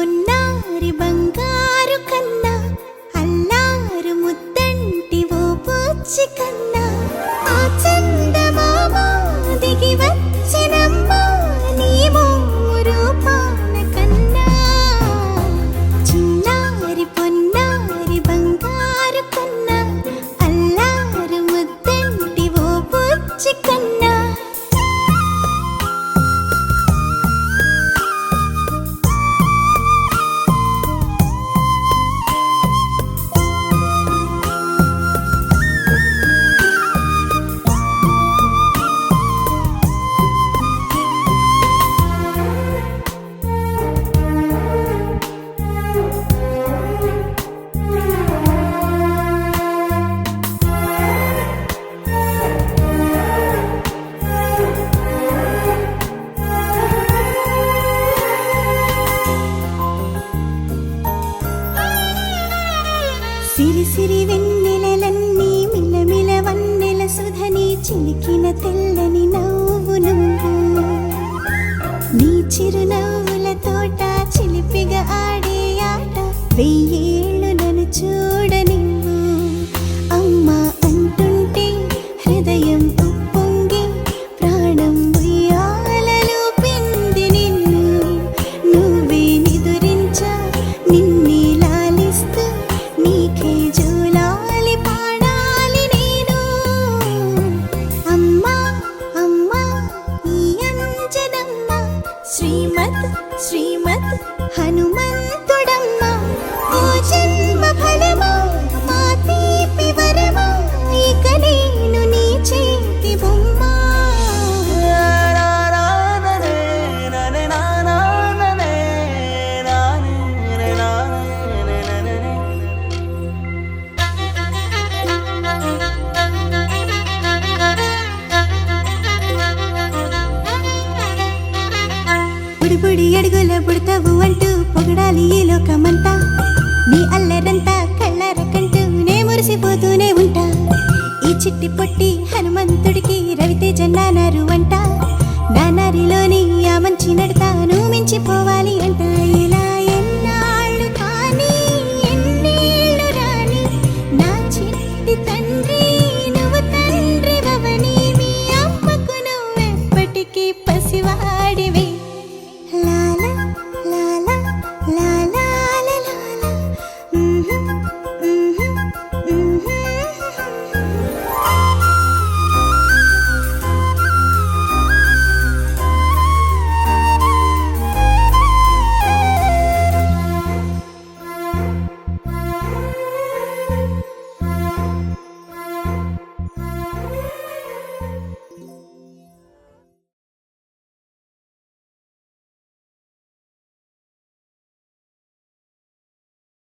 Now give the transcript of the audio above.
పొన్నారి బంగారు కన్నా అల్లారు ముద్దంటి ఓ బుజ్జి కన్నా ఆ చందమామ దిగి వచ్చినమ్మా నీ మోము రూపాన కన్నా చిన్నారి పొన్నారి బంగారు కన్నా అల్లారు ముద్దంటి ఓ బుజ్జి కన్నా సిరి సిరి వెన్నెలలన్నీ మిలమిల వన్నెల సుధని చిలికిన తెల్లని నవ్వు నువ్వు నీ చిరునవ్వుల తోట చిలిపిగా ఆడే ఆట వెయ్యేళ్ళు నన్ను చూడనివ్వు అమ్మా అంటుంటే హృదయం ఉప్పొంగి ప్రాణం ఉయ్యాలలో పిండి నిన్ను నువ్వే నిదురించా నిన్నే లాలిస్తూ నీకే జూలాలి పాడాలి నేను అమ్మా అమ్మా ఈ అంజనమ్మ శ్రీమత్ శ్రీమత్ హనుమంతుడమ్మ ఓ జన్మ ఫలమా మా తీపి వరమా ఇక నేను నీ చేతి బొమ్మ బుడి బుడి అడుగుల బుడతావు అంటూ పొగడాలి ఈ లోకమంతా నీ అల్లరంతా కళ్ళారకంటూ నే మురిసిపోతూనే ఉంటా ఈ చిట్టి పొట్టి హనుమంతుడికి రవితేజ నానారు అంట నానారిలోని ఆ మంచి నడతాను మించిపోవాలి